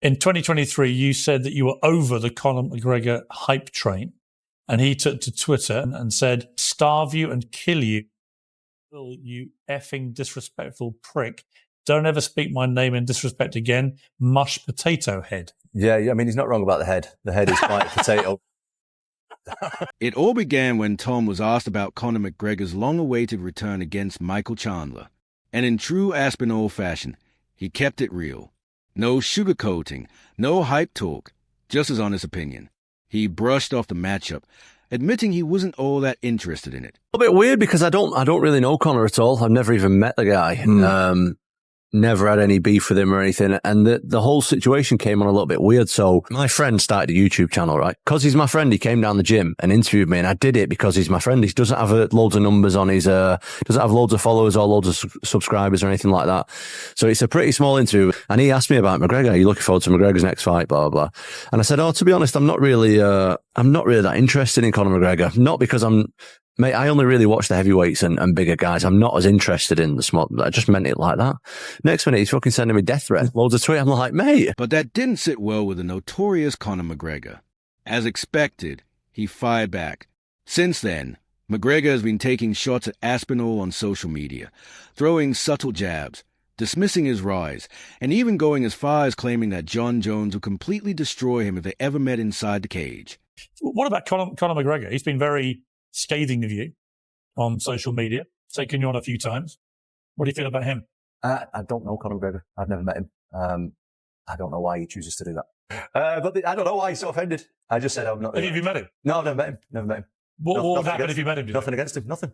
In 2023, you said that you were over the Conor McGregor hype train, and he took to Twitter and said, "Starve you and kill you, you effing disrespectful prick. Don't ever speak my name in disrespect again, mush potato head." Yeah, I mean, he's not wrong about the head. The head is quite a potato. It all began when Tom was asked about Conor McGregor's long-awaited return against Michael Chandler. And in true Aspinall fashion, he kept it real. No sugarcoating, no hype talk, just his honest opinion. He brushed off the matchup, admitting he wasn't all that interested in it. A bit weird because I don't really know Conor at all. I've never even met the guy. Never had any beef with him or anything. And the whole situation came on a little bit weird. So my friend started a YouTube channel, right? Because he's my friend, he came down the gym and interviewed me. And I did it because he's my friend. He doesn't have loads of numbers on his, doesn't have loads of followers or loads of subscribers or anything like that. So it's a pretty small interview. And he asked me about McGregor. Are you looking forward to McGregor's next fight? Blah, blah, blah. And I said, to be honest, I'm not really that interested in Conor McGregor. Not because mate, I only really watch the heavyweights and bigger guys. I'm not as interested in the small. I just meant it like that. Next minute, he's fucking sending me death threats, loads of tweets. I'm like, mate. But that didn't sit well with the notorious Conor McGregor. As expected, he fired back. Since then, McGregor has been taking shots at Aspinall on social media, throwing subtle jabs, dismissing his rise, and even going as far as claiming that Jon Jones would completely destroy him if they ever met inside the cage. What about Conor McGregor? He's been very scathing of you on social media, taking you on a few times. What do you feel about him? I don't know Conor McGregor. I've never met him. I don't know why he chooses to do that. But I don't know why he's so offended. I just said I'm not. Have you met him? No, I've never met him. Never met him. What would happen if you met him? Nothing against him. Nothing.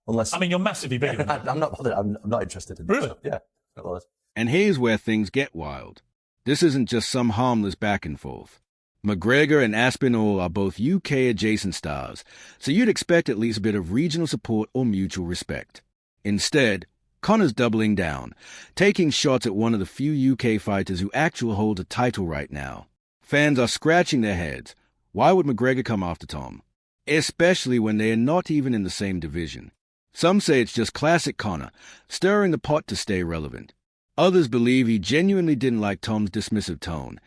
Unless. I mean, you're massively bigger than him. I'm not bothered. I'm not interested in Really? Stuff. Yeah. Not bothered. And here's where things get wild. This isn't just some harmless back and forth. McGregor and Aspinall are both UK-adjacent stars, so you'd expect at least a bit of regional support or mutual respect. Instead, Conor's doubling down, taking shots at one of the few UK fighters who actually hold a title right now. Fans are scratching their heads. Why would McGregor come after Tom? Especially when they are not even in the same division. Some say it's just classic Conor, stirring the pot to stay relevant. Others believe he genuinely didn't like Tom's dismissive tone,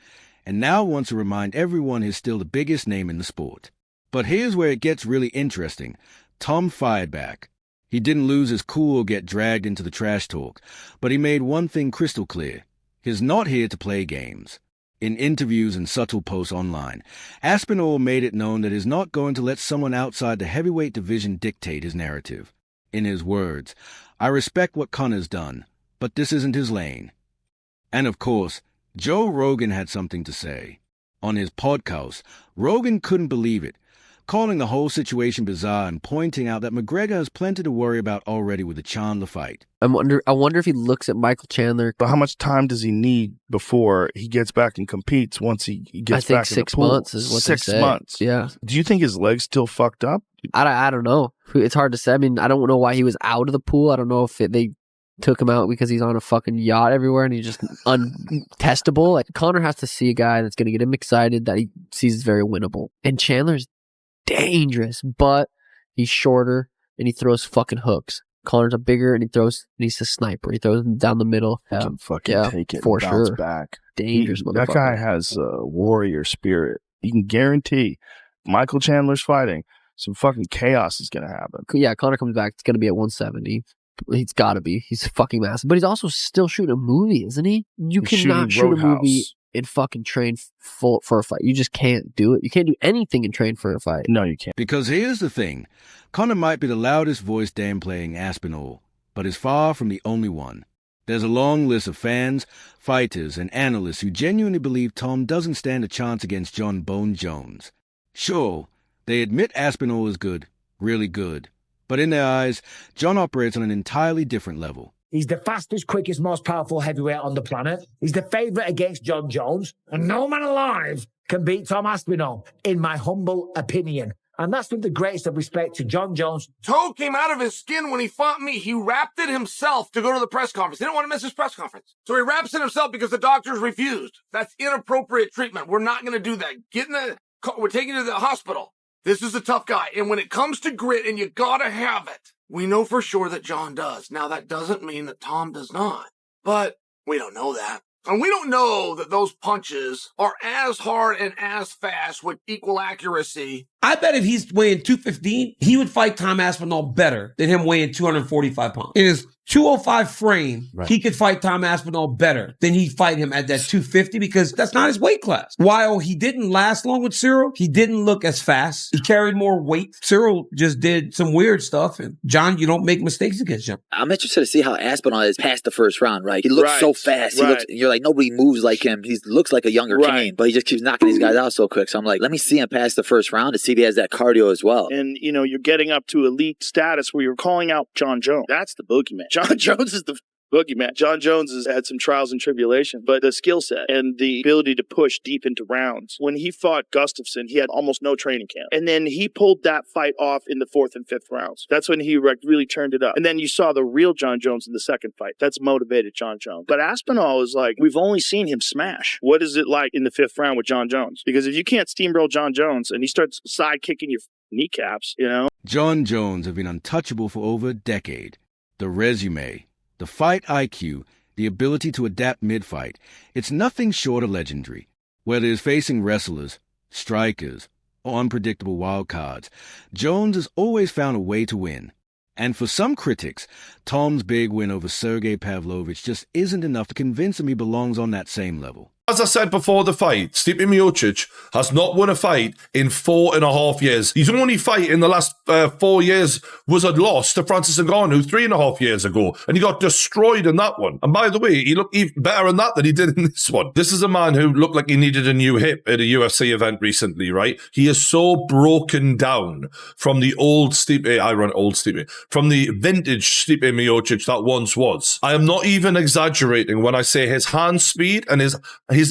and now wants to remind everyone he's still the biggest name in the sport. But here's where it gets really interesting. Tom fired back. He didn't lose his cool or get dragged into the trash talk, but he made one thing crystal clear. He's not here to play games. In interviews and subtle posts online, Aspinall made it known that he's not going to let someone outside the heavyweight division dictate his narrative. In his words, "I respect what Conor's done, but this isn't his lane." And of course, Joe Rogan had something to say. On his podcast, Rogan couldn't believe it, calling the whole situation bizarre and pointing out that McGregor has plenty to worry about already with the Chandler fight. I wonder if he looks at Michael Chandler. But how much time does he need before he gets back and competes once he gets back in the pool? I think 6 months is what they say. 6 months? Yeah. Do you think his leg's still fucked up? I don't know. It's hard to say. I mean, I don't know why he was out of the pool. I don't know if they took him out because he's on a fucking yacht everywhere and he's just untestable. Like, Conor has to see a guy that's going to get him excited that he sees is very winnable. And Chandler's dangerous, but he's shorter and he throws fucking hooks. Conor's a bigger and he's a sniper. He throws them down the middle. He can fucking take it and bounce back. Dangerous motherfucker. That guy has a warrior spirit. You can guarantee Michael Chandler's fighting, some fucking chaos is going to happen. Yeah, Conor comes back. It's going to be at 170. He's got to be. He's fucking massive. But he's also still shooting a movie, isn't he? You cannot shoot a movie and fucking train for a fight. You just can't do it. You can't do anything and train for a fight. No, you can't. Because here's the thing. Conor might be the loudest voice downplaying Aspinall, but is far from the only one. There's a long list of fans, fighters, and analysts who genuinely believe Tom doesn't stand a chance against Jon Bone Jones. Sure, they admit Aspinall is good, really good. But in their eyes, Jon operates on an entirely different level. He's the fastest, quickest, most powerful heavyweight on the planet. He's the favourite against Jon Jones. And no man alive can beat Tom Aspinall, in my humble opinion. And that's with the greatest of respect to Jon Jones. Toe came out of his skin when he fought me. He wrapped it himself to go to the press conference. He didn't want to miss his press conference. So he wraps it himself because the doctors refused. That's inappropriate treatment. We're not going to do that. We're taking you to the hospital. This is a tough guy. And when it comes to grit, and you gotta have it, we know for sure that Jon does. Now, that doesn't mean that Tom does not. But we don't know that. And we don't know that those punches are as hard and as fast with equal accuracy. I bet if he's weighing 215, he would fight Tom Aspinall better than him weighing 245 pounds. In his 205 frame, he could fight Tom Aspinall better than he'd fight him at that 250 because that's not his weight class. While he didn't last long with Cyril, he didn't look as fast. He carried more weight. Cyril just did some weird stuff. And John, you don't make mistakes against him. I'm interested to see how Aspinall is past the first round, right? He looks so fast. He looks, you're like, nobody moves like him. He looks like a younger Kane, but he just keeps knocking these guys out so quick. So I'm like, let me see him past the first round to see if he has that cardio as well. And, you know, you're getting up to elite status where you're calling out Jon Jones. That's the boogeyman. Jon Jones is the boogeyman. Jon Jones has had some trials and tribulations, but the skill set and the ability to push deep into rounds. When he fought Gustafsson, he had almost no training camp. And then he pulled that fight off in the 4th and 5th rounds. That's when he really turned it up. And then you saw the real Jon Jones in the second fight. That's motivated Jon Jones. But Aspinall is like, we've only seen him smash. What is it like in the 5th round with Jon Jones? Because if you can't steamroll Jon Jones and he starts side kicking your kneecaps, you know? Jon Jones have been untouchable for over a decade. The resume, the fight IQ, the ability to adapt mid-fight, it's nothing short of legendary. Whether it's facing wrestlers, strikers, or unpredictable wildcards, Jones has always found a way to win. And for some critics, Tom's big win over Sergey Pavlovich just isn't enough to convince him he belongs on that same level. As I said before the fight, Stipe Miocic has not won a fight in 4.5 years. His only fight in the last 4 years was a loss to Francis Ngannou 3.5 years ago, and he got destroyed in that one. And by the way, he looked even better in that than he did in this one. This is a man who looked like he needed a new hip at a UFC event recently, right? He is so broken down from the old Stipe, from the vintage Stipe Miocic that once was. I am not even exaggerating when I say his hand speed and his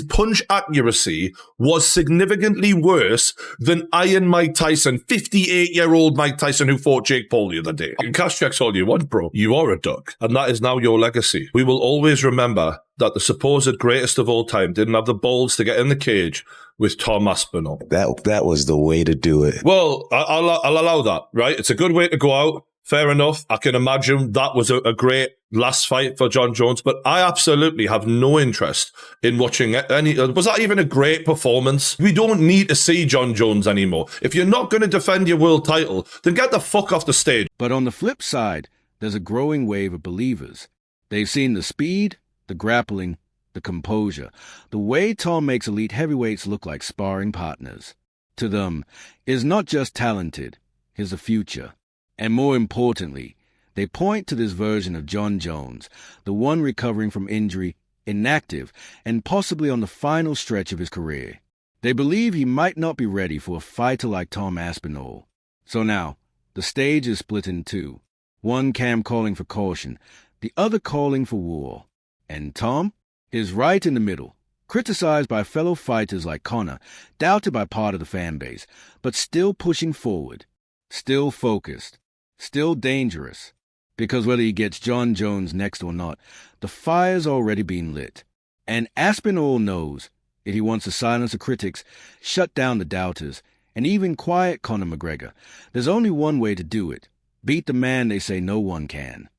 punch accuracy was significantly worse than Iron Mike Tyson, 58-year-old Mike Tyson who fought Jake Paul the other day. You can cash checks all you want, bro. You are a duck. And that is now your legacy. We will always remember that the supposed greatest of all time didn't have the balls to get in the cage with Tom Aspinall. That was the way to do it. Well, I'll allow that, right? It's a good way to go out. Fair enough. I can imagine that was a great last fight for Jon Jones, but I absolutely have no interest in watching any. Was that even a great performance? We don't need to see Jon Jones anymore. If you're not going to defend your world title, then get the fuck off the stage. But on the flip side, there's a growing wave of believers. They've seen the speed, the grappling, the composure, the way Tom makes elite heavyweights look like sparring partners. To them, is not just talented, he's a future. And more importantly, they point to this version of Jon Jones, the one recovering from injury, inactive, and possibly on the final stretch of his career. They believe he might not be ready for a fighter like Tom Aspinall. So now, the stage is split in two. One camp calling for caution, the other calling for war. And Tom is right in the middle, criticized by fellow fighters like Conor, doubted by part of the fan base, but still pushing forward, still focused. Still dangerous, because whether he gets Jon Jones next or not, the fire's already been lit. And Aspinall knows, if he wants to silence the critics, shut down the doubters, and even quiet Conor McGregor, there's only one way to do it. Beat the man they say no one can.